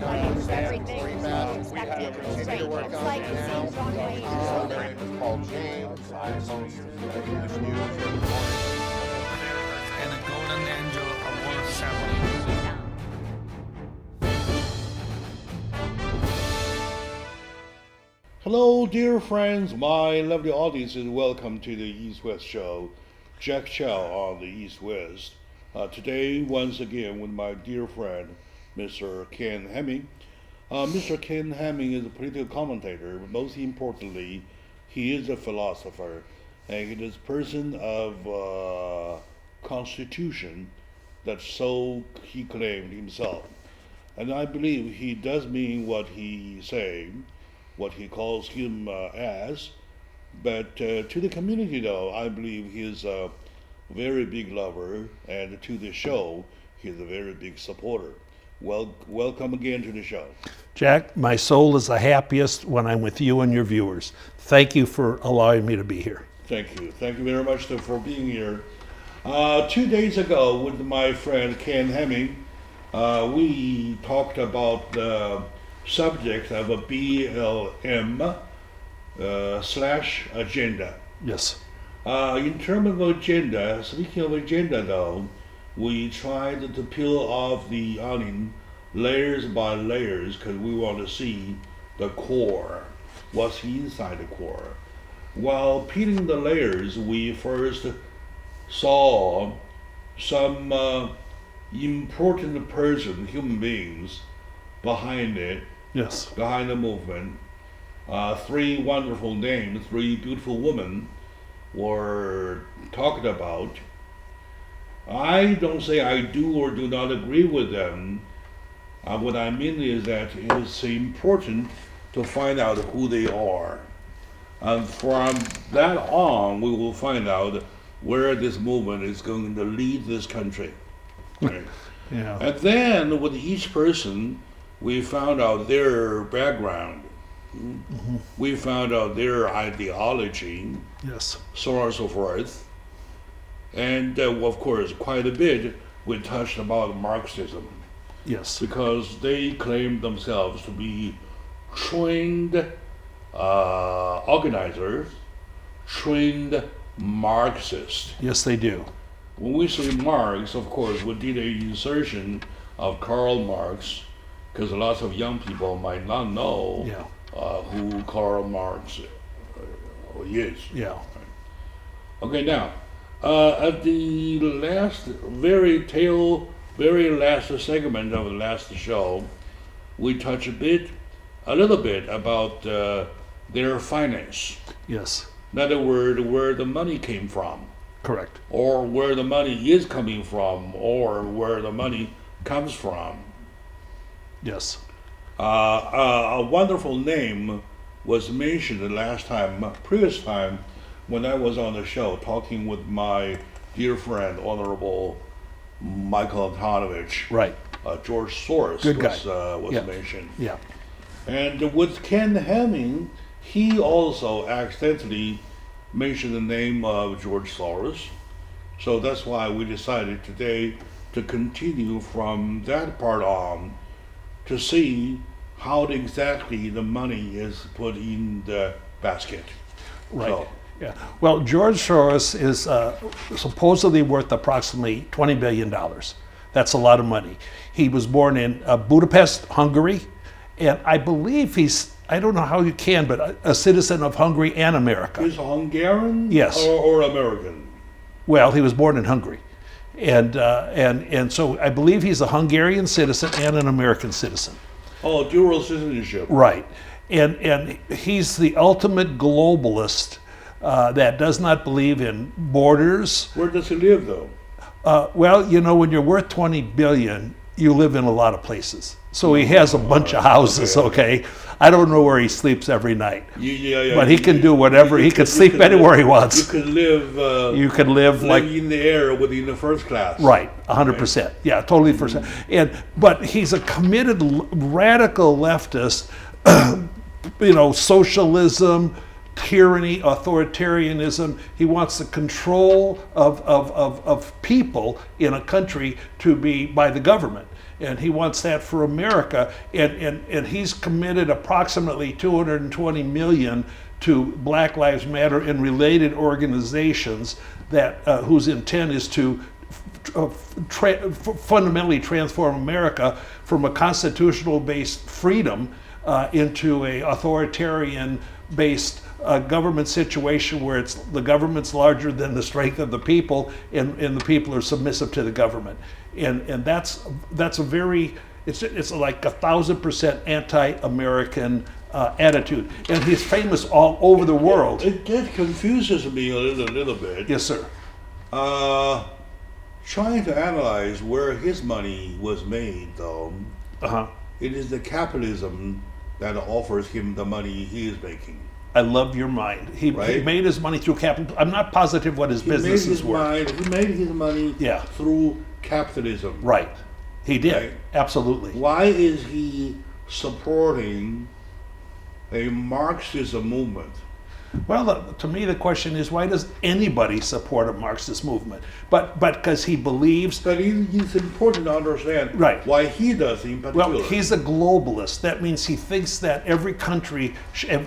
money, everything is being inspected. It's great. It's like seeing John Wayne. It's called James. I host this news every morning. And the Golden Angel Award ceremony. Hello, dear friends, my lovely audience, and welcome to the East West Show. Jack Chow on the East West. Today, once again, with my dear friend, Mr. Ken Hemming. Mr. Ken Hemming is a political commentator, but most importantly, he is a philosopher, and he is a person of constitution. That's so he claimed himself. And I believe he does mean what he saying, what he calls him as. But to the community, though, I believe he is a very big lover, and to the show, he's a very big supporter. Welcome again to the show. Jack, my soul is the happiest when I'm with you and your viewers. Thank you for allowing me to be here. Thank you. Thank you very much for being here. 2 days ago, with my friend Ken Hemming, we talked about the subject of a BLM slash agenda. Yes. In terms of agenda, speaking of agenda though, we tried to peel off the onion layers by layers because we want to see the core, what's inside the core. While peeling the layers, we first saw some important person, human beings, behind it, Yes. behind the movement. Three wonderful names, three beautiful women were talked about. I don't say I do or do not agree with them. What I mean is that it is important to find out who they are. And from that on, we will find out where this movement is going to lead this country. Right. Yeah. And then with each person, we found out their background. Mm-hmm. We found out their ideology, Yes. so on and so forth. And of course, quite a bit we touched about Marxism Yes. because they claim themselves to be trained organizers, trained Marxists. Yes, they do. When we say Marx, of course, we did an insertion of Karl Marx because lots of young people might not know Yeah. who Karl Marx is. Yeah. Okay, now, at the very last segment of the last show, we touched a little bit about their finance. Yes. In other words, where the money came from, Correct. or where the money is coming from, or where the money comes from. Yes. A wonderful name was mentioned the previous time, when I was on the show talking with my dear friend, Honorable Michael Antonovich. Right. George Soros Good guy. was Yeah. mentioned. Yeah. And with Ken Hemming, he also accidentally mentioned the name of George Soros. So that's why we decided today to continue from that part on to see how exactly the money is put in the basket. Right. So, Yeah. Well, George Soros is supposedly worth approximately $20 billion. That's a lot of money. He was born in Budapest, Hungary, and I believe I don't know how you can, but a citizen of Hungary and America. is Hungarian Yes. or American? Well, he was born in Hungary. And so I believe he's a Hungarian citizen and an American citizen. Oh, dual citizenship. Right. And he's the ultimate globalist that does not believe in borders. Where does he live, though? Well, you know, when you're worth 20 billion, you live in a lot of places. So he has a bunch of houses, okay? I don't know where he sleeps every night. Yeah. But he can do whatever. He can sleep anywhere he wants. You can live. You can live like in the air within the first class. right, 100%. Yeah, totally first. But he's a committed radical leftist. You know, socialism, tyranny, authoritarianism. He wants the control of people in a country to be by the government. And he wants that for America. And he's committed approximately $220 million to Black Lives Matter and related organizations that whose intent is to fundamentally transform America from a constitutional-based freedom into a authoritarian-based government situation where the government's larger than the strength of the people, and the people are submissive to the government. And that's a very, it's like 1,000% anti-American attitude, and he's famous all over the world. It confuses me a little bit. Yes, sir. Trying to analyze where his money was made, though, it is the capitalism that offers him the money he is making. I love your mind. He made his money through capital. I'm not positive what his businesses were. He made his money through capitalism. Right. He did. Right? Absolutely. Why is he supporting a Marxism movement? Well, to me, the question is, why does anybody support a Marxist movement? But because he believes. But it's important to understand why he does in particular. Well, he's a globalist. That means he thinks that every country,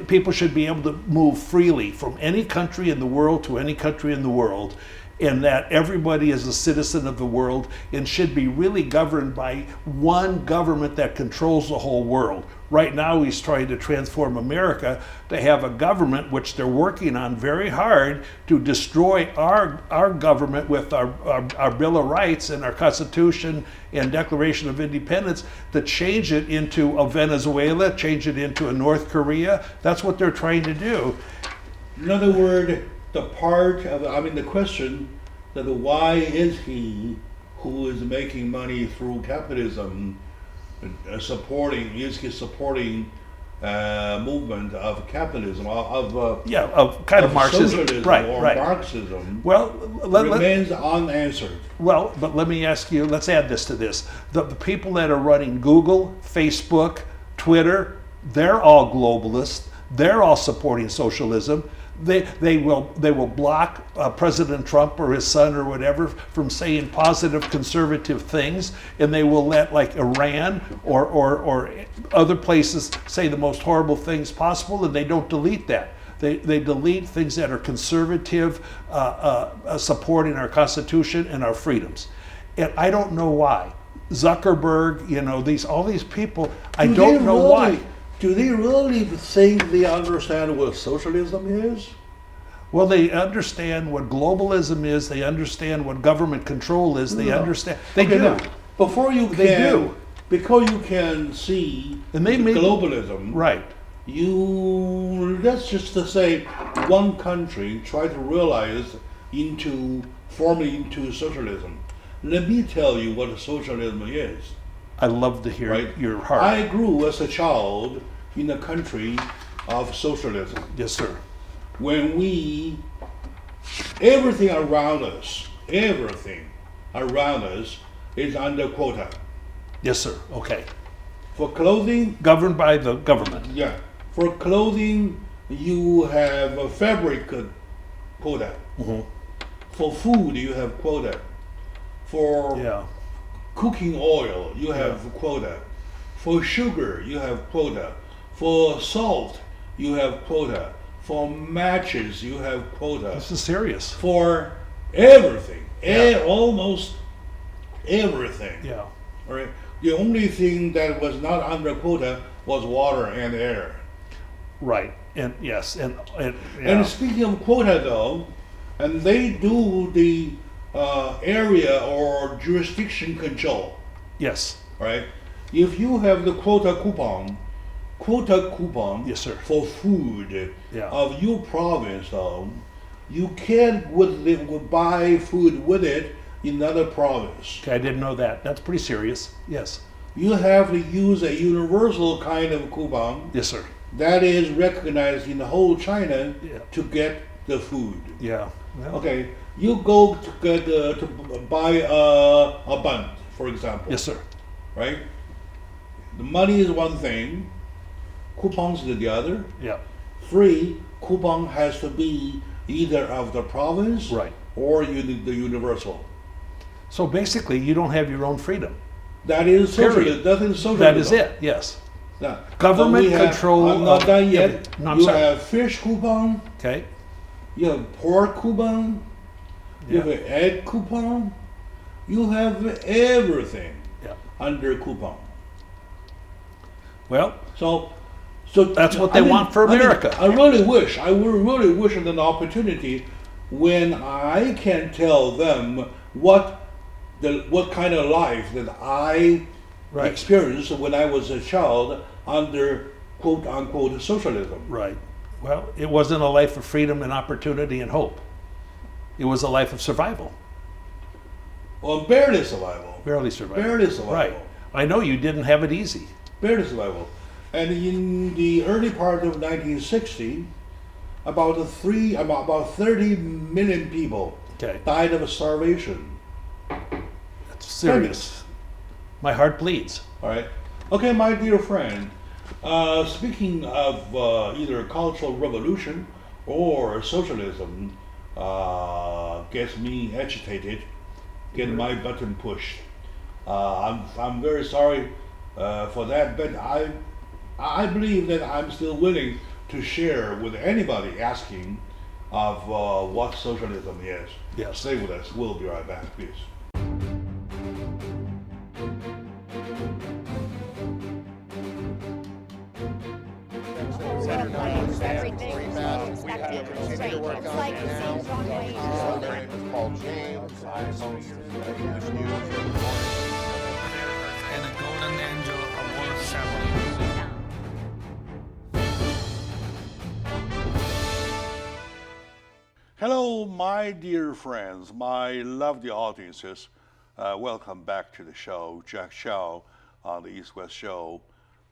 people should be able to move freely from any country in the world to any country in the world, and that everybody is a citizen of the world and should be really governed by one government that controls the whole world. Right now, he's trying to transform America to have a government, which they're working on very hard, to destroy our government with our Bill of Rights and our Constitution and Declaration of Independence, to change it into a Venezuela, change it into a North Korea. That's what they're trying to do. In other words, the question that why is he, who is making money through capitalism, supporting movement of capitalism, of kind of Marxism, socialism or Marxism, well, remains unanswered. Well, but let me ask you, let's add this to this. The people that are running Google, Facebook, Twitter, they're all globalists. They're all supporting socialism. They will block President Trump or his son or whatever from saying positive conservative things, and they will let like Iran or other places say the most horrible things possible, and they don't delete that. They delete things that are conservative, supporting our Constitution and our freedoms. And I don't know why. Zuckerberg, all these people, I don't know why. Do they really think they understand what socialism is? Well, they understand what globalism is. They understand what government control is. They understand. They do. Now, before you can, because you can see globalism, right? That's just to say, one country try to realize forming into socialism. Let me tell you what socialism is. I love to hear your heart. I grew as a child in a country of socialism. Yes, sir. When everything around us is under quota. Yes, sir. Okay. For clothing, governed by the government. Yeah. For clothing, you have a fabric quota. Mm-hmm. For food, you have quota. For cooking oil, you have quota. For sugar, you have quota. For salt, you have quota. For matches, you have quota. This is serious. For everything, almost everything. Yeah. All right. The only thing that was not under quota was water and air. Right. And yes. And speaking of quota, though, and they do the area or jurisdiction control. Yes. Right. If you have the quota coupon, yes, sir, for food of your province, though, you can't buy food with it in another province. Okay, I didn't know that. That's pretty serious. Yes. You have to use a universal kind of coupon. Yes, sir. That is recognized in the whole China to get the food. Yeah. Well, okay. You go to buy a bun, for example. Yes, sir. Right. The money is one thing. Coupons is the other. Yeah. Free coupon has to be either of the province Right. or the universal. So basically, you don't have your own freedom. That is Period. socialism. That is socialism. That is it. Yes. Yeah. Government We have- control I'm not of done yet. everything. No, I'm You sorry. have fish coupon. Okay. You have pork coupon. You Yeah. have an egg coupon. You have everything Yeah. under coupon. Well, So That's what they want for America. I really wish an opportunity when I can tell them what kind of life that I Right. experienced when I was a child under quote unquote socialism. right. Well, it wasn't a life of freedom and opportunity and hope. It was a life of survival, Well, barely survival. barely survival. Barely survival. Right. I know you didn't have it easy. Barely survival. And in the early part of 1960, about 30 million people Okay. died of starvation. That's serious. My heart bleeds. All right. Okay, my dear friend. Speaking of either cultural revolution or socialism, gets me agitated, get my button pushed. I'm very sorry for that, but I believe that I'm still willing to share with anybody asking of what socialism is. Yes. Stay with us. We'll be right back, please. Everything. We have to continue to work on it now. My name is Paul James. I host the English news every morning. And a golden angel award ceremony. Hello, my dear friends, my lovely audiences. Welcome back to the show. Jack Chow on the East West Show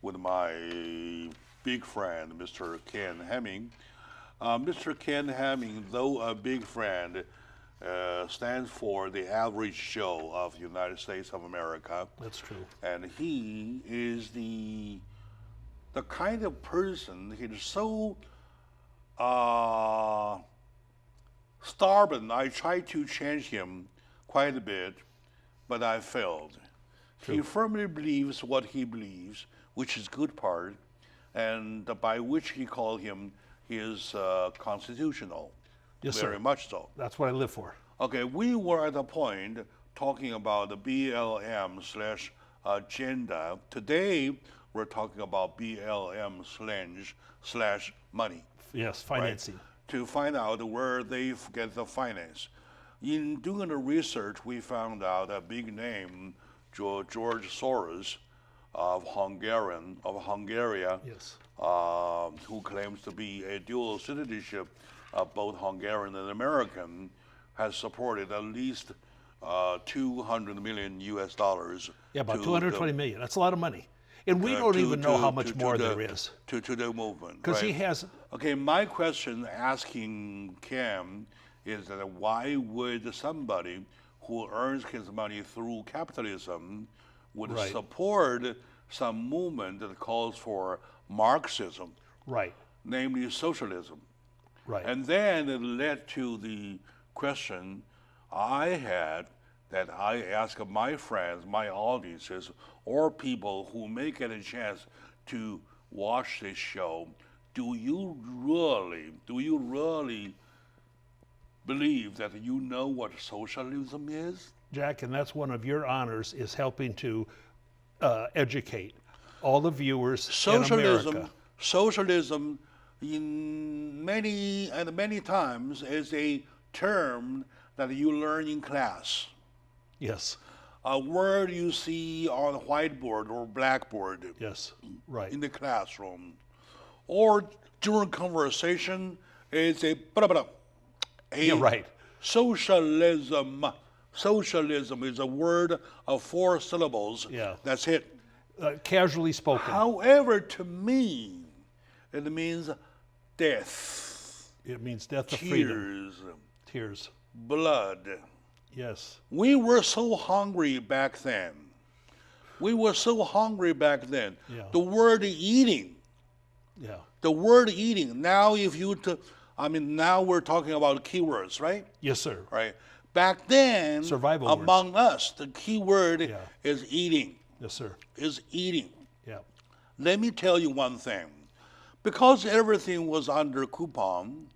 with my big friend, Mr. Ken Hemming. Mr. Ken Hemming, though a big friend, stands for the average Joe of the United States of America. That's true. And he is the kind of person, he's so stubborn. I tried to change him quite a bit, but I failed. He firmly believes what he believes, which is good part, and by which he called him is constitutional. Yes, Very sir. much so. That's what I live for. Okay, we were at a point talking about the BLM slash agenda. Today, we're talking about BLM slash money. Yes, financing. To find out where they get the finance. In doing the research, we found out a big name, George Soros of Hungary, Yes. who claims to be a dual citizenship of both Hungarian and American, has supported at least $200 million US. Yeah, about to 220 million. That's a lot of money. And we don't even know how much more there is. to the movement. Because he right? has, Okay, my question asking Cam is that why would somebody who earns his money through capitalism would Right. support some movement that calls for Marxism, right, namely socialism? right. And then it led to the question I had that I ask my friends, my audiences, or people who may get a chance to watch this show, do you really believe that you know what socialism is? Jack, and that's one of your honors, is helping to educate all the viewers in America. Socialism in many times is a term that you learn in class. Yes, A word you see on a whiteboard or blackboard yes, right. in the classroom, or during conversation, it's a blah, blah, blah. Yeah, right. Socialism. Socialism is a word of 4 syllables. Yeah. That's it. Casually spoken. However, to me, it means death, It means death of freedom. tears, Tears. blood. Yes, We were so hungry back then. Yeah. The word eating Yeah. The word eating. Now, now we're talking about keywords, right? Yes, sir. Right. Back then, Survival among us, the key word Yeah. is eating. Yes, sir. Is eating. Yeah. Let me tell you one thing. Because everything was under coupon,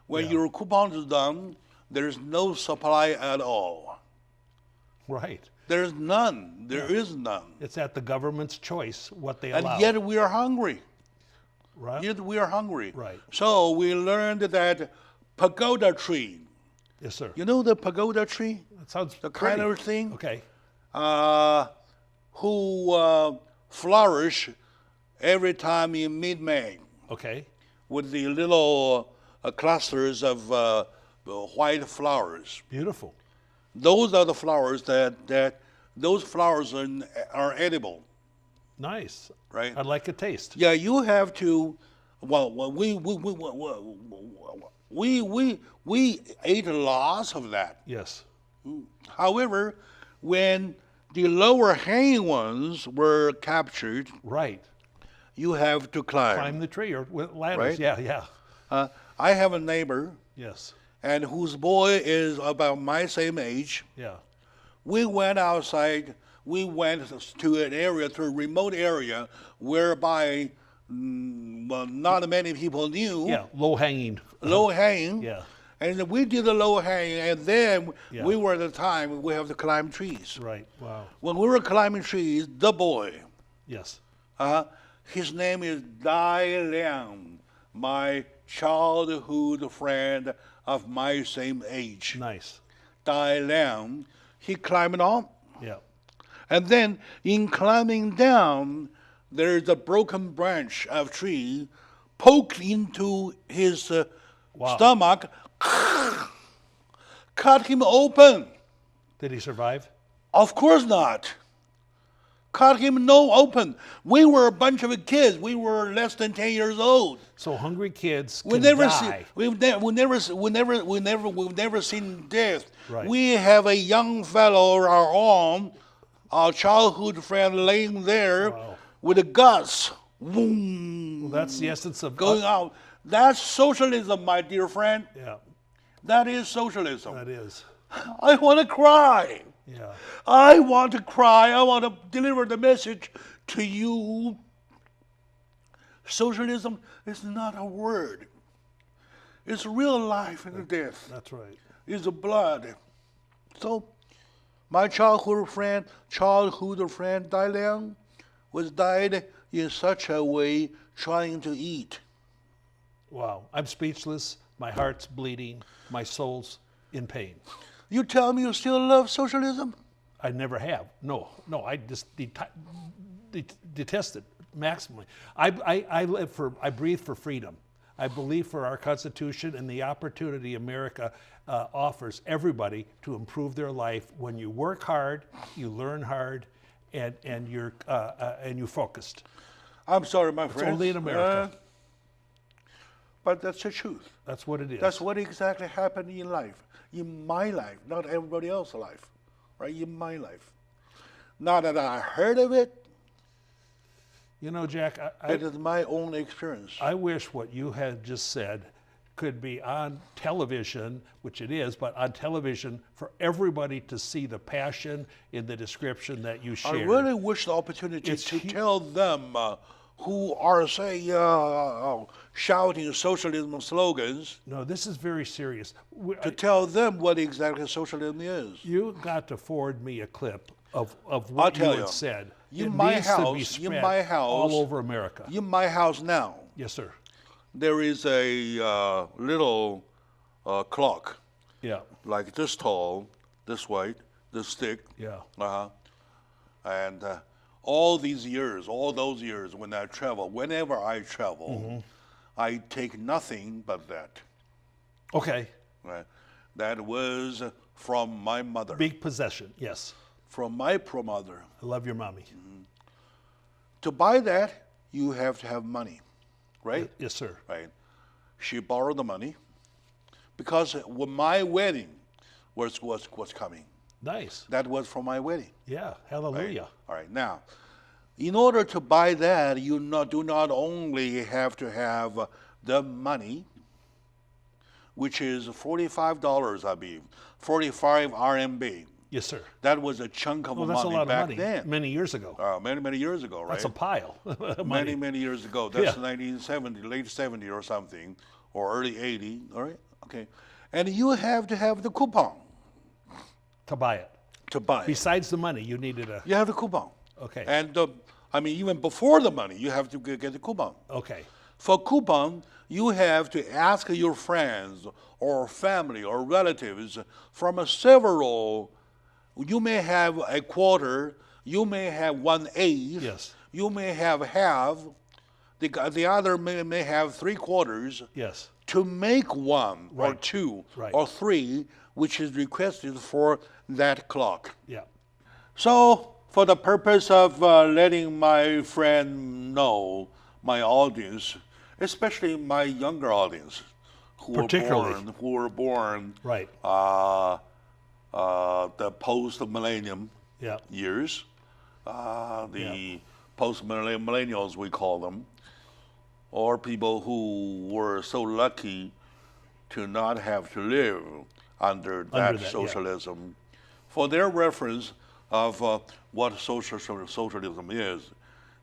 when Yeah. your coupon is done, there's no supply at all. Right. There's none. There is none. It's at the government's choice what they And allow. yet we are hungry. right. Yet we are hungry. Right. So we learned that pagoda tree. Yes, sir. You know the pagoda tree? That sounds The pretty. kind of thing Okay. who flourish every time in mid-May Okay. with the little clusters of white flowers. Beautiful. Those are the flowers that those flowers are edible, Nice. right? I'd like a taste. Yeah, you have to. Well, we ate lots of that. Yes. However, when the lower hanging ones were captured, Right. you have to Climb the tree or with ladders. Right? Yeah. Yeah. I have a neighbor, Yes. and whose boy is about my same age. Yeah. We went outside. We went to a remote area, whereby not many people knew. Yeah. Low hanging. Low hanging. Yeah. And we did the low hanging, and then Yeah. we were at the time we have to climb trees. Right. Wow. When we were climbing trees, the boy, Yes. his name is Dai Liang, my childhood friend of my same age. Nice. Dai Liang, he climbed on, Yeah. and then in climbing down, there's a broken branch of tree poked into his Wow. stomach, cut him open. Did he survive? Of course not. Cut him no open. We were a bunch of kids. We were less than 10 years old. So hungry kids We can never die. we've never seen death. Right. We have a young fellow, our own, our childhood friend, laying there Wow. with the guts, boom, Well, that's the essence of going out. That's socialism, my dear friend. Yeah. That is socialism. That is. I want to cry. Yeah. I want to cry. I want to deliver the message to you. Socialism is not a word. It's real life and death. That's right. It's blood. So, my childhood friend Dai Liang, was died in such a way trying to eat. Wow. I'm speechless. My heart's bleeding. My soul's in pain. You tell me you still love socialism? I never have. No. I just detest it maximally. I breathe for freedom. I believe for our Constitution and the opportunity America offers everybody to improve their life. When you work hard, you learn hard, and you're focused. I'm sorry, my friend. only in America. But that's the truth. That's what it is. That's what exactly happened in life, in my life, not everybody else's life, right? In my life. Not that I heard of it, You know, Jack, it is my own experience. I wish what you had just said could be on television, which it is, but on television for everybody to see the passion in the description that you I shared. really wish the opportunity It's to hu- tell them who are, say, shouting socialism slogans, No, this is very serious. to tell them what exactly socialism is. You got to forward me a clip of I'll what you tell had you. said. In It my needs to be house- in spread my house- all over America. In my house now, Yes, sir. there is a little clock, Yeah, like this tall, this wide, this thick. yeah. And all those years when I travel, whenever I travel, Mm-hmm. I take nothing but that. Okay, Right? That was from my mother, big possession. Yes, from my promother. I love your mommy. To buy that, you have to have money, right? Yes, sir. Right. She borrowed the money because when my wedding was coming. Nice. That was for my wedding. Yeah, hallelujah. All right. Now, In order to buy that, you do not only have to have the money, which is $45, I believe, 45 RMB. Yes, sir. That was a chunk of Well, that's a money lot of back money. then. Many years ago. Many years ago, right? That's a pile. of Many, money. many years ago. That's Yeah. 1970, late 70 or something, or early 80, all right? Okay. And you have to have the coupon To buy it. to buy it. Besides the money, you needed a. You have the coupon. Okay. And I mean, even before the money, you have to get the coupon. Okay. For coupon, you have to ask your friends or family or relatives from several. You may have a quarter. You may have 1/8. Yes. You may have half. The other may have 3/4. Yes. To make one or Right. two Right. or three, which is requested for that clock. Yeah. So, for the purpose of letting my friend know, my audience, especially my younger audience, Particularly. who were born Right. the post-millennium Yeah. years, the post-millennials we call them, or people who were so lucky to not have to live under that yeah. socialism. For their reference of what socialism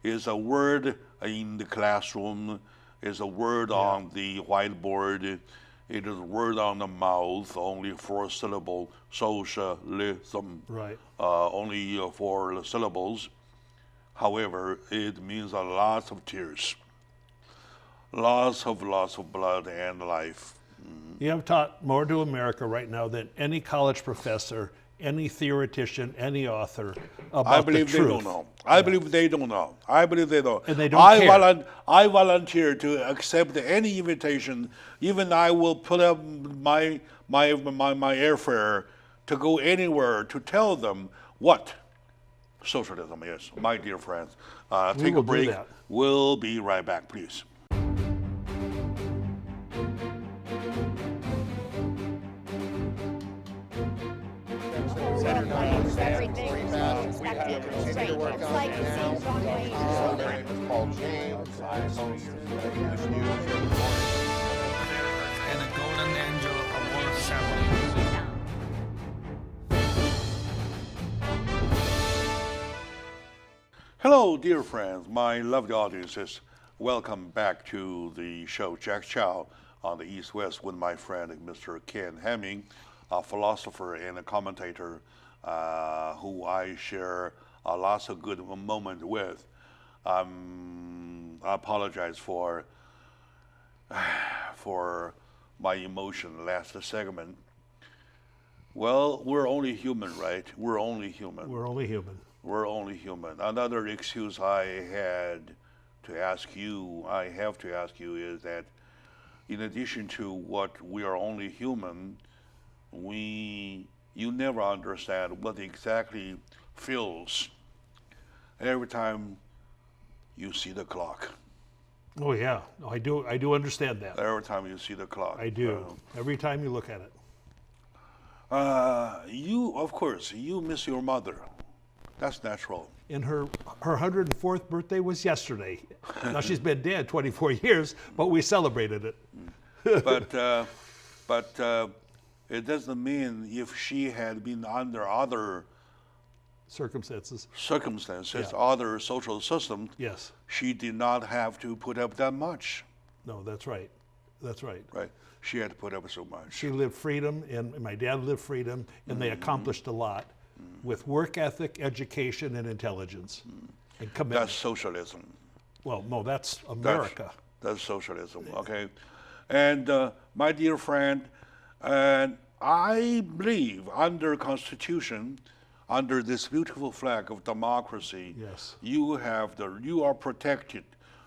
is a word in the classroom, is a word on the whiteboard, it is a word on the mouth, only 4-syllable socialism, Right. only 4 syllables. However, it means a lot of tears, lots of blood and life. You have taught more to America right now than any college professor, any theoretician, any author about I believe the they truth. don't know. I believe they don't know. I believe they don't. And they don't care. I volunteer to accept any invitation. Even I will put up my airfare to go anywhere to tell them what socialism is. My dear friends, take will a do break. that. We'll be right back, please. We have to continue to work on it now. My name is Paul James. I host English news every morning. And a golden angel award ceremony. Hello, dear friends, my lovely audiences. Welcome back to the show Jack Chow on the East West with my friend Mr. Ken Hemming, a philosopher and a commentator who I share lots of good moments with. I apologize for my emotion last segment. Well, we're only human, right? We're only human. We're only human. We're only human. Another excuse I have to ask you is that in addition to what we are only human, you never understand what exactly feels every time you see the clock. Oh yeah, no, I do understand that. Every time you see the clock. I do. Every time you look at it. Of course, you miss your mother. That's natural. And her 104th birthday was yesterday. Now she's been dead 24 years, but we celebrated it. But it doesn't mean if she had been under other Circumstances. circumstances, Yeah. other social systems, Yes. she did not have to put up that much, No, that's right. That's right. right? She had to put up so much. She lived freedom, and my dad lived freedom, and they accomplished a lot with work ethic, education, and intelligence, and commitment. That's socialism. Well, no, that's America. That's socialism, okay? And my dear friend, and I believe under Constitution, under this beautiful flag of democracy, Yes. you are protected,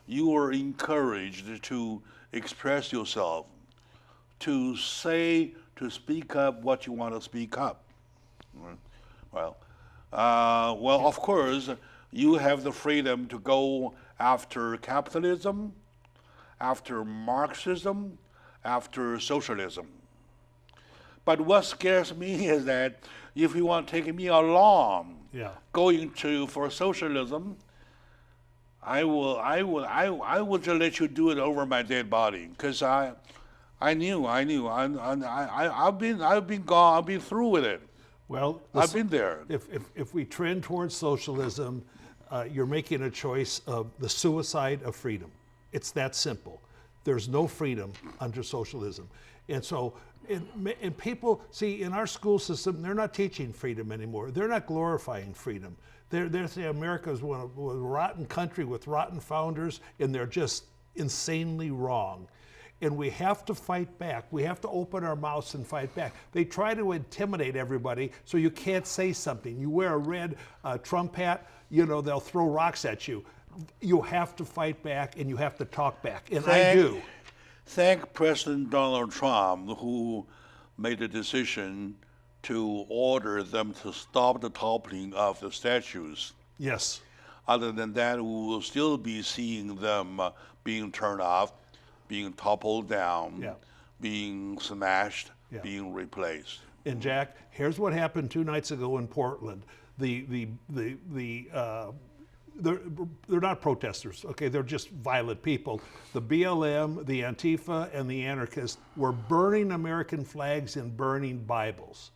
you are encouraged to express yourself, to speak up what you want to speak up. Well, of course, you have the freedom to go after capitalism, after Marxism, after socialism. But what scares me is that if you want to take me along, Yeah. going for socialism, I would just let you do it over my dead body, because I knew. I've been gone. I've been through with it. Well, I've been there. if we trend towards socialism, you're making a choice of the suicide of freedom. It's that simple. There's no freedom under socialism. And so, and people, see, in our school system, they're not teaching freedom anymore. They're not glorifying freedom. They're saying America's a rotten country with rotten founders, and they're just insanely wrong. And we have to fight back. We have to open our mouths and fight back. They try to intimidate everybody so you can't say something. You wear a red Trump hat, they'll throw rocks at you. You have to fight back, and you have to talk back, and I do. Thank President Donald Trump, who made the decision to order them to stop the toppling of the statues. Yes. Other than that, we will still be seeing them being turned off, being toppled down, being smashed, being replaced. And Jack, here's what happened 2 nights ago in Portland. They're not protesters, okay? They're just violent people. The BLM, the Antifa, and the anarchists were burning American flags and burning Bibles.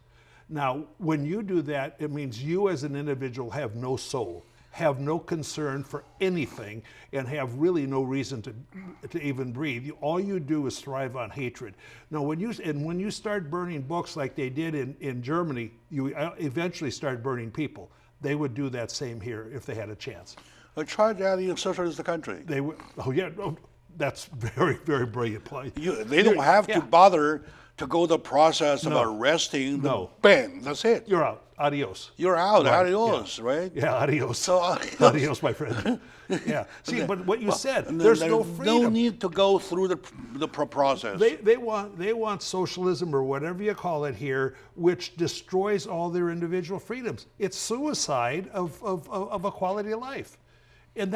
Now, when you do that, it means you as an individual have no soul, have no concern for anything, and have really no reason to even breathe. All you do is thrive on hatred. Now, when you start burning books like they did in Germany, you eventually start burning people. They would do that same here if they had a chance. Try that in a socialist country. They would. Oh yeah, that's very, very brilliant play. They don't have to bother to go the process of arresting the band. That's it. You're out. Adios. You're out. Right. Adios, right? Yeah, adios. So, adios, my friend. Yeah. See, but what you said, there's no freedom. No need to go through the process. They want socialism or whatever you call it here, which destroys all their individual freedoms. It's suicide of a quality of life, and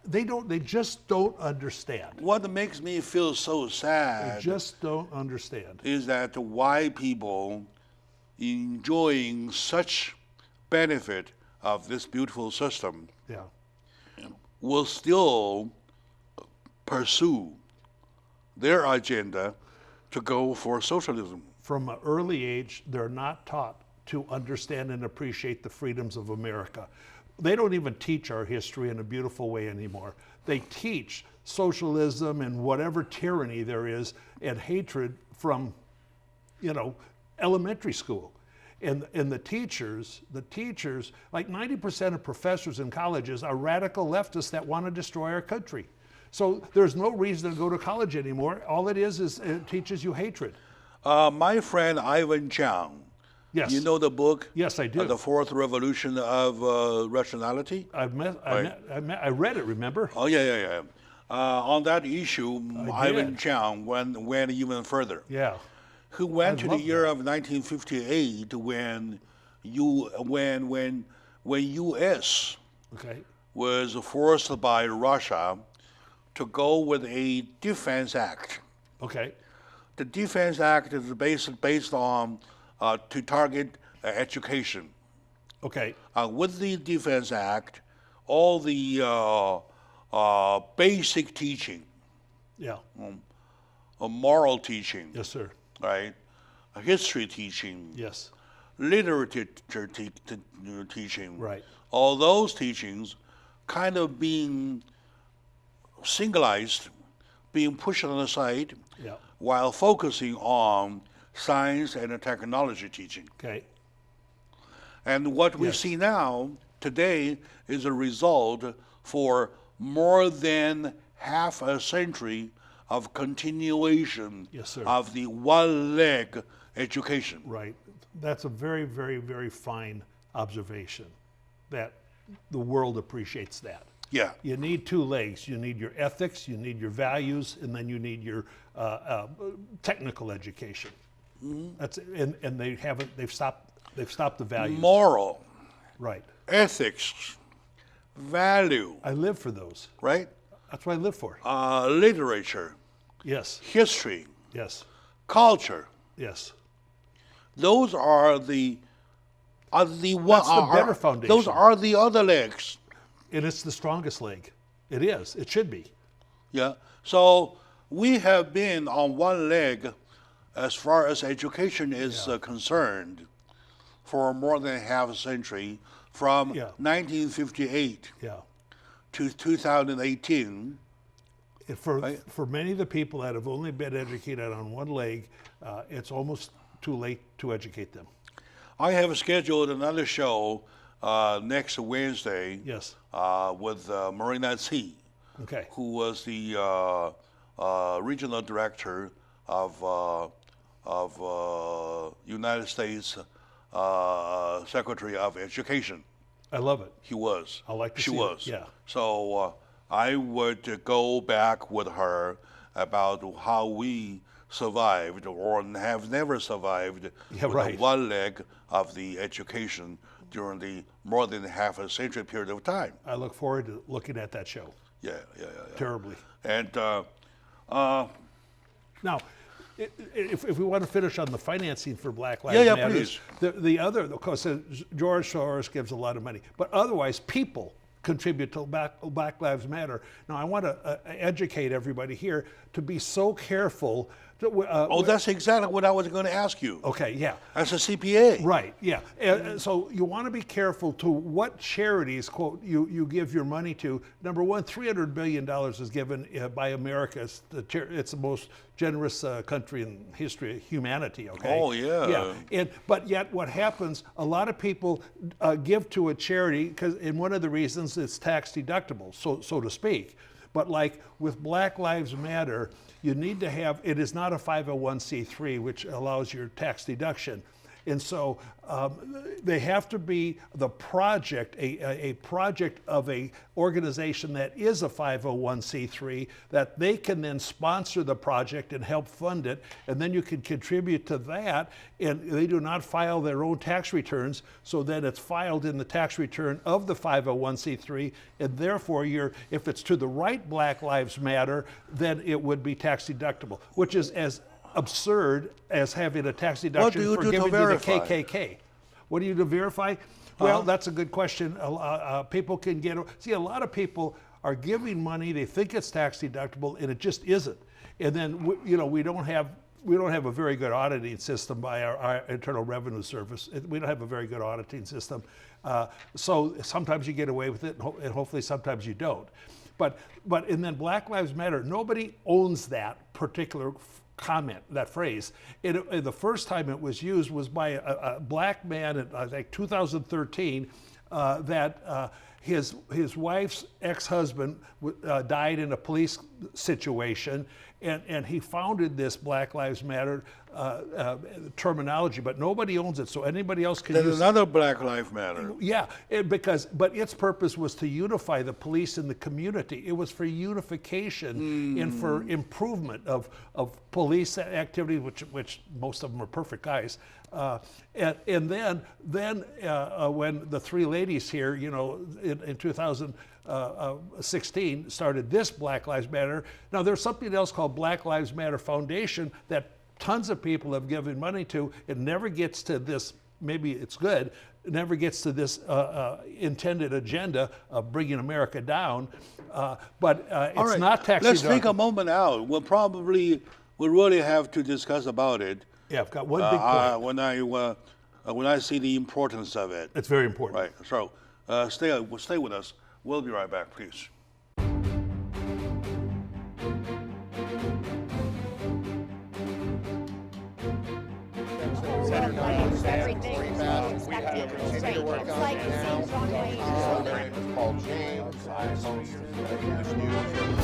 they just don't understand. What makes me feel so sad? They just don't understand. Is that why people enjoying such benefit of this beautiful system will still pursue their agenda to go for socialism. From an early age, they're not taught to understand and appreciate the freedoms of America. They don't even teach our history in a beautiful way anymore. They teach socialism and whatever tyranny there is and hatred from, elementary school. And the teachers, like 90% of professors in colleges are radical leftists that want to destroy our country. So there's no reason to go to college anymore. All it is it teaches you hatred. My friend Ivan Chang. Yes. You know the book? Yes, I do. The Fourth Revolution of Rationality? I read it, remember? Oh, yeah. On that issue, Ivan Chang went even further. Yeah. Who went to the year of 1958 when U.S. was forced by Russia to go with a defense act. Okay. The defense act is based on to target education. Okay. With the defense act, all the basic teaching, moral teaching. Yes, sir. Right, history teaching, yes, literature teaching, right. All those teachings kind of being singularized, being pushed on the side, while focusing on science and technology teaching. Okay. And what we see now today is a result for more than half a century of continuation of the one-leg education. Right. That's a very, very, very fine observation that the world appreciates that. Yeah. You need 2 legs. You need your ethics, you need your values, and then you need your technical education. Mm-hmm. That's and they haven't. They've stopped the values. Moral. Right. Ethics. Value. I live for those. Right. That's what I live for. Literature. Yes. History. Yes. Culture. Yes. Those are the better foundation. Those are the other legs. And it's the strongest leg. It is. It should be. Yeah. So we have been on one leg as far as education is concerned for more than half a century, from 1958 Yeah. to 2018. And for many of the people that have only been educated on one leg, it's almost too late to educate them. I have scheduled another show next Wednesday. Yes. With Marina Tsi, Okay. who was the regional director of United States Secretary of Education. I love it. He was. I like to she see was. it. Yeah. So I would go back with her about how we survived or have never survived with right. one leg of the education during the more than half a century period of time. I look forward to looking at that show. Yeah. Terribly. And Now, if we want to finish on the financing for Black Lives Matter, please. The other, of course, George Soros gives a lot of money, but otherwise people contribute to Black Lives Matter. Now, I want to educate everybody here to be so careful. that's exactly what I was going to ask you. Okay, yeah. As a CPA. Right, yeah. And so you want to be careful to what charities, quote, you give your money to. Number one, $300 billion is given by America. It's the most generous country in history of humanity, okay? Oh, yeah. Yeah. But yet what happens, a lot of people give to a charity, and one of the reasons it's tax deductible, so to speak. But like with Black Lives Matter, you need to have, it is not a 501c3, which allows your tax deduction. And so they have to be the project, a project of a organization that is a 501c3, that they can then sponsor the project and help fund it, and then you can contribute to that, and they do not file their own tax returns, so then it's filed in the tax return of the 501c3, and therefore if it's to the right Black Lives Matter, then it would be tax deductible, which is as absurd as having a tax deduction for giving to the KKK. What do you do to verify? Well, that's a good question. People can get, see, a lot of people are giving money, they think it's tax deductible, and it just isn't. And then, we don't have a very good auditing system by our Internal Revenue Service. We don't have a very good auditing system. So sometimes you get away with it, and hopefully sometimes you don't. But and then Black Lives Matter, nobody owns that particular comment, that phrase. The first time it was used was by a black man in, I think, 2013, that his wife's ex-husband died in a police situation, and he founded this Black Lives Matter terminology, but nobody owns it, so anybody else can use it. There's another Black Lives Matter. Yeah, but its purpose was to unify the police and the community. It was for unification and for improvement of police activity, which most of them are perfect guys. And then when the three ladies here, in 2016 started this Black Lives Matter. Now there's something else called Black Lives Matter Foundation that tons of people have given money to. It never gets to this, maybe it's good, it never gets to this intended agenda of bringing America down, but it's not tax Let's deductible. take a moment out. We'll really have to discuss about it. Yeah, I've got one big point. When I see the importance of it. It's very important. Right. So stay with us. We'll be right back, please. Everything. We continue to work on it now. My name is Paul James. I host this news every morning.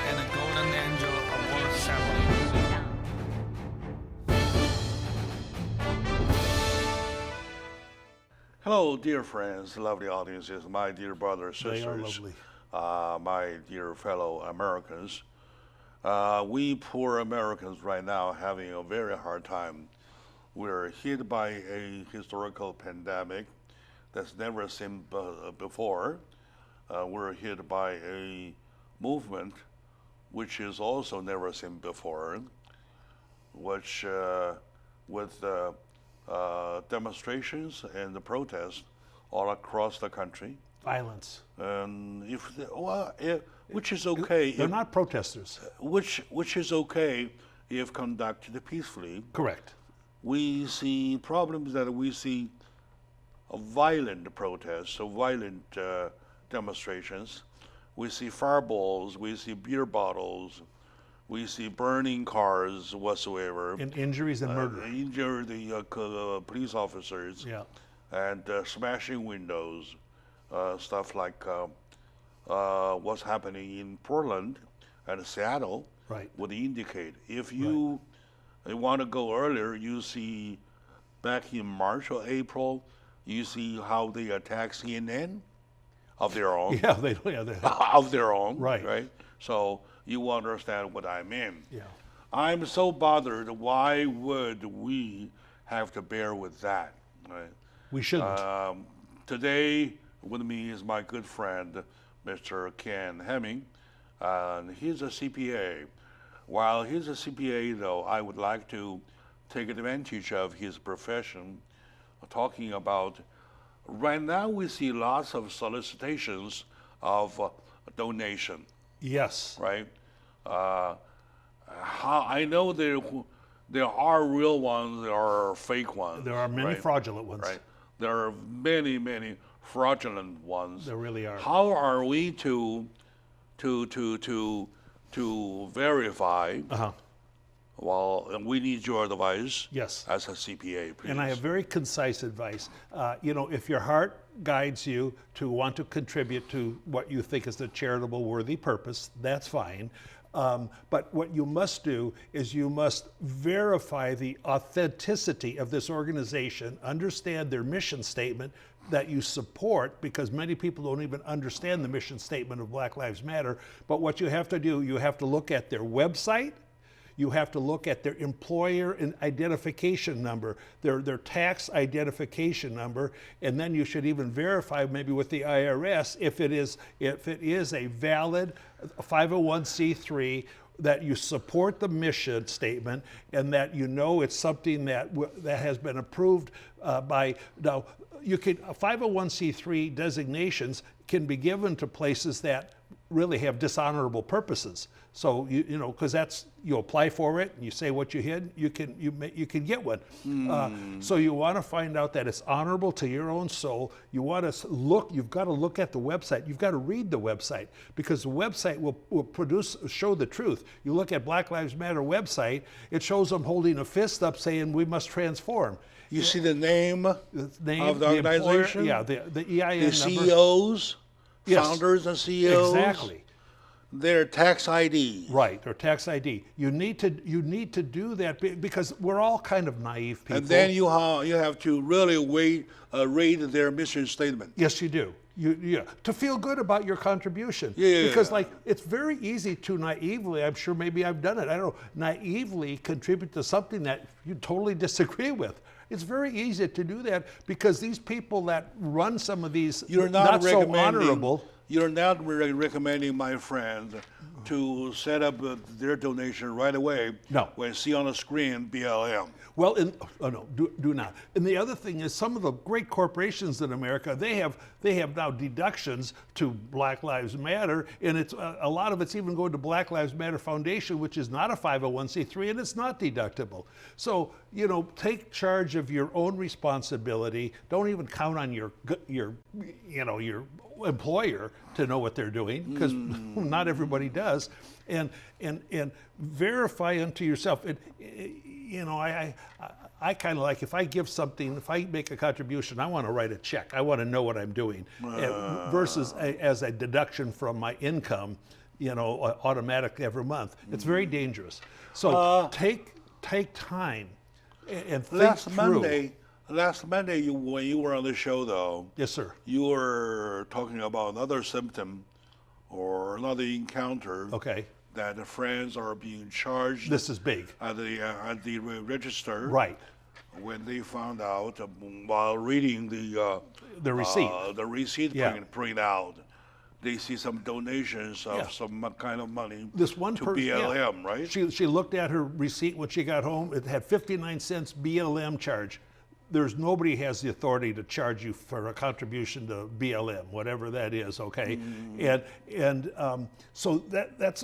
And a golden angel award ceremony. Hello, dear friends, lovely audiences, my dear brothers, They are sisters, lovely. my dear fellow Americans. We poor Americans right now having a very hard time. We're hit by a historical pandemic that's never seen before. We're hit by a movement which is also never seen before, which with demonstrations and the protests all across the country. Violence. And which is okay. They're not protesters. Which is okay if conducted peacefully. Correct. We see problems that we see violent protests, so violent demonstrations. We see fireballs, we see beer bottles, we see burning cars whatsoever. And injuries and murder. Injure the police officers. Yeah. And smashing windows, stuff like what's happening in Portland and Seattle Right. would indicate. If you want to go earlier, you see back in March or April, you see how they attack CNN of their own. Yeah, they Of their own. Right. So you understand what I mean. Yeah. I'm so bothered. Why would we have to bear with that? Right. We shouldn't. Today with me is my good friend, Mr. Ken Hemming. He's a CPA. While he's a CPA, though, I would like to take advantage of his profession, talking about right now we see lots of solicitations of donation, Yes. right? I know there are real ones, there are fake ones. There are many right? fraudulent ones. Right. There are many fraudulent ones. There really are. How are we to verify? Well, we need your advice. Yes. As a CPA, please. And I have very concise advice. If your heart guides you to want to contribute to what you think is a charitable, worthy purpose, that's fine. But what you must do is you must verify the authenticity of this organization, understand their mission statement that you support, because many people don't even understand the mission statement of Black Lives Matter. But what you have to do, you have to look at their website, you have to look at their employer identification number, their tax identification number, and then you should even verify maybe with the IRS if it is a valid 501c3, that you support the mission statement and that you know it's something that has been approved by. Now, 501c3 designations can be given to places that really have dishonorable purposes. So because you apply for it and you say what you hid, you can get one. So you want to find out that it's honorable to your own soul. You want to look. You've got to look at the website. You've got to read the website, because the website will show the truth. You look at Black Lives Matter website. It shows them holding a fist up, saying we must transform. You see the name of the organization? Employer, the EIN the number. CEOs, Yes. Founders and CEOs. Exactly. Their tax ID. Right, their tax ID. You need to do that because we're all kind of naive people. And then you have to really read their mission statement. Yes, you do. To feel good about your contribution. Yeah. Because it's very easy to naively, I'm sure maybe I've done it, I don't know, naively contribute to something that you totally disagree with. It's very easy to do that because these people that run some of these not so honorable. You're not recommending my friend to set up their donation right away. No. When you see on the screen BLM. Well, do not. And the other thing is, some of the great corporations in America, they have now deductions to Black Lives Matter, and it's a lot of it's even going to Black Lives Matter Foundation, which is not a 501c3, and it's not deductible. So take charge of your own responsibility. Don't even count on your employer to know what they're doing, because not everybody does, and verify unto yourself. I kind of like, if I give something, if I make a contribution, I want to write a check. I want to know what I'm doing, versus as a deduction from my income, automatic every month. It's very dangerous. So take time and think through. Last Monday, when you were on the show, though, Yes, sir. you were talking about another symptom or another encounter. Okay. That the friends are being charged. This is big. At the register. Right. When they found out while reading the receipt print out, they see some donations of some kind of money This one to person, BLM, right? She looked at her receipt when she got home. It had 59 cents BLM charge. there's nobody has the authority to charge you for a contribution to BLM, whatever that is, okay? So that's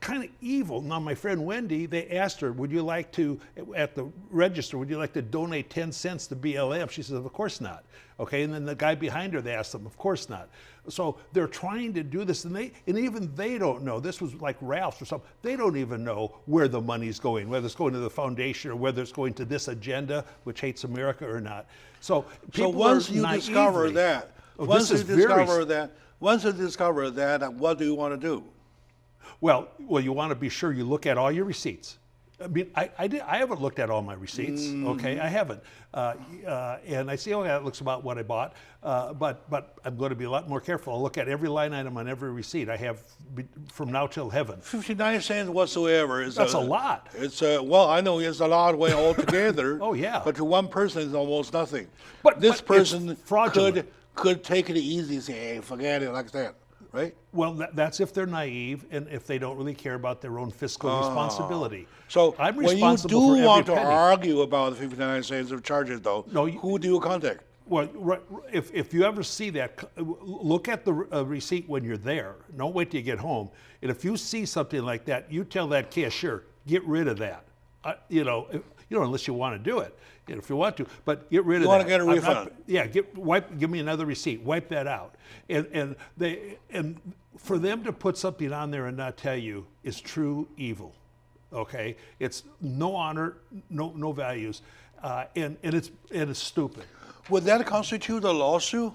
kind of evil. Now, my friend Wendy, they asked her, would you like to, at the register, would you like to donate 10 cents to BLM? She says, of course not, okay? And then the guy behind her, they asked him, of course not. So they're trying to do this, and even they don't know. This was like Ralph's or something. They don't even know where the money's going, whether it's going to the foundation or whether it's going to this agenda, which hates America, or not. So people once are you naively, discover that, Oh, once this you is very- discover that, what do you want to do? Well, you want to be sure you look at all your receipts. I mean, I haven't looked at all my receipts. Okay, I haven't, and I see, okay, that looks about what I bought. But I'm going to be a lot more careful. I'll look at every line item on every receipt I have from now till heaven. 59 cents whatsoever is That's a lot. It's well, I know it's a lot way altogether. Oh, yeah. But to one person, it's almost nothing. But this it's person fraudulent. could take it easy and say, hey, forget it, like that, right? Well, that's if they're naive and if they don't really care about their own fiscal responsibility. So I'm when you responsible do for every want to penny. argue about the 59 cents of charges, though, No, who do you contact? Well, right, if you ever see that, look at the receipt when you're there. Don't wait till you get home. And if you see something like that, you tell that cashier, get rid of that. Unless you want to do it. If you want to, but get rid of that. You want to get a I'm refund? give me another receipt. Wipe that out. And for them to put something on there and not tell you is true evil. Okay, it's no honor, no values, and it's stupid. Would that constitute a lawsuit?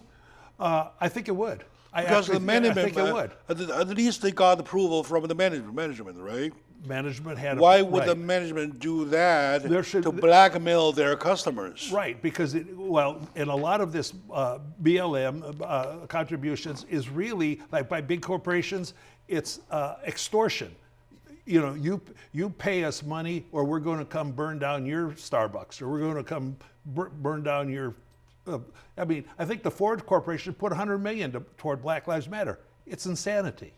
I think it would. Because the management, I think it would. At least they got approval from the management, right? Management had. Why would right. the management do that There should- to blackmail their customers? Right, because and a lot of this BLM contributions is really like by big corporations. It's extortion. You pay us money, or we're going to come burn down your Starbucks, or we're going to come burn down your. I think the Ford Corporation put $100 million toward Black Lives Matter. It's insanity,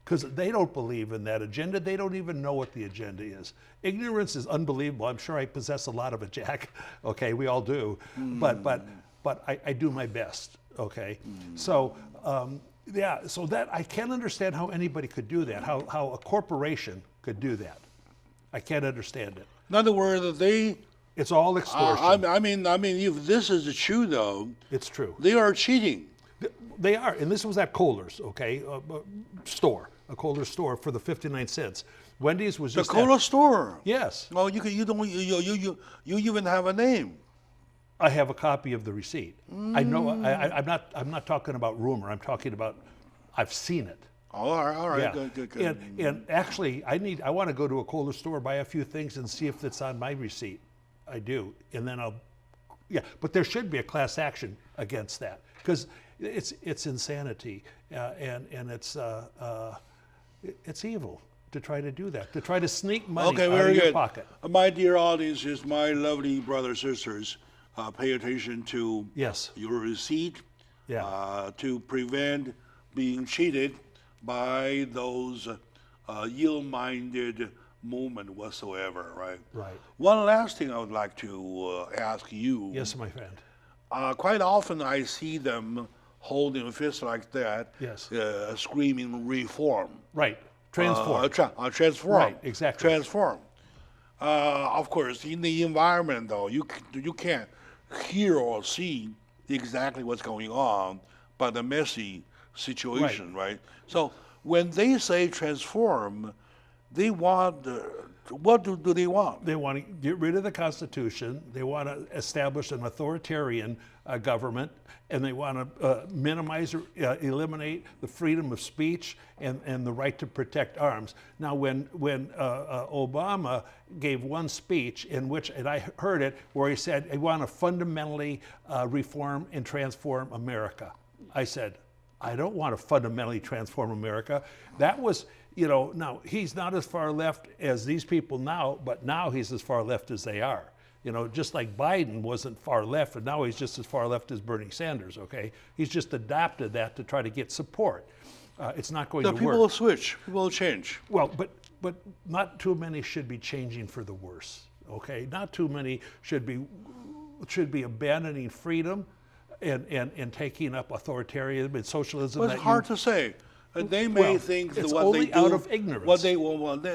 because they don't believe in that agenda. They don't even know what the agenda is. Ignorance is unbelievable. I'm sure I possess a lot of it, Jack. Okay, we all do. But I do my best. Okay, so. So that I can't understand how anybody could do that. How a corporation could do that. I can't understand it. In other words, It's all extortion. I mean, if this is true, though, It's true. they are cheating. They are, and this was at Kohler's, okay, store, a Kohler's store for the 59 cents. Wendy's was The just Cola store. Yes, Well, you even have a name. I have a copy of the receipt. I know. I'm not talking about rumor. I'm talking about. I've seen it. All right, Yeah. good. And actually, I want to go to a Kohler store, buy a few things, and see if it's on my receipt. I do, and then but there should be a class action against that, because it's insanity, and it's evil to try to do that, to try to sneak money out very of your good. pocket. My dear audiences, my lovely brothers sisters, pay attention to Yes. your receipt. Yeah. To prevent being cheated by those ill-minded movement whatsoever, right? Right. One last thing I would like to ask you. Yes, my friend. Quite often I see them holding fists like that, Yes. screaming reform. Right. Transform. Transform. Right, exactly. Transform. Of course, in the environment, though, you can't hear or see exactly what's going on, but the messy situation, right? So when they say transform, they want, what do they want? They want to get rid of the Constitution. They want to establish an authoritarian government, and they want to minimize or eliminate the freedom of speech and the right to protect arms. Now, when Obama gave one speech in which, and I heard it, where he said, "I want to fundamentally reform and transform America." I said, I don't want to fundamentally transform America. That was, now he's not as far left as these people now, but now he's as far left as they are. Just like Biden wasn't far left, and now he's just as far left as Bernie Sanders, okay? He's just adopted that to try to get support. It's not going to People work. will switch, people will change. Well, but not too many should be changing for the worse, okay? Not too many should be should be abandoning freedom and taking up authoritarianism and socialism. Well, it's hard to say. They may Well, think it's that what only they do, out of ignorance. What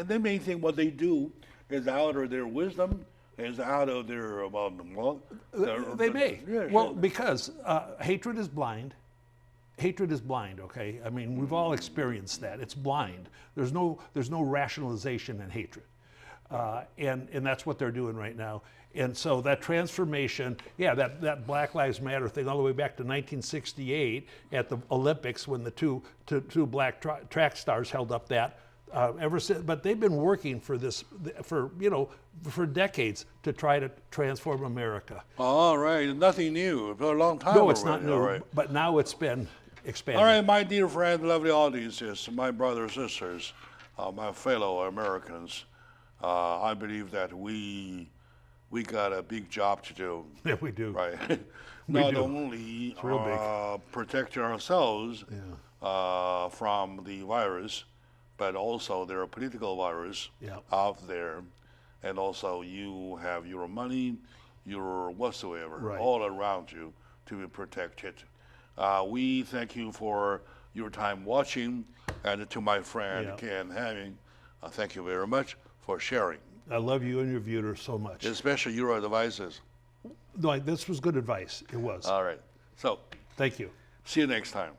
they may think what they do is out of their wisdom, is out of their They may. Yeah, Well, sure. because hatred is blind. Hatred is blind. Okay, I mean we've all experienced that. It's blind. There's no rationalization in hatred, and that's what they're doing right now. And so that transformation, yeah, that Black Lives Matter thing, all the way back to 1968 at the Olympics when the two black track stars held up that. Ever since, but they've been working for this for decades to try to transform America. All right, nothing new for a long time. No, it's already. not new, All right. but now it's been expanded. All right, my dear friend, lovely audiences, my brothers, sisters, my fellow Americans, I believe that we got a big job to do. Yeah, we do. Right. Not do. only real big. protecting ourselves from the virus, but also there are political virus Yeah. out there, and also you have your money, your whatsoever, Right. all around you to be protected. We thank you for your time watching, and to my friend Yeah. Ken Hamming, thank you very much for sharing, I love you and your viewers so much. especially your advices. No, this was good advice. It was. All right, so Thank you. see you next time.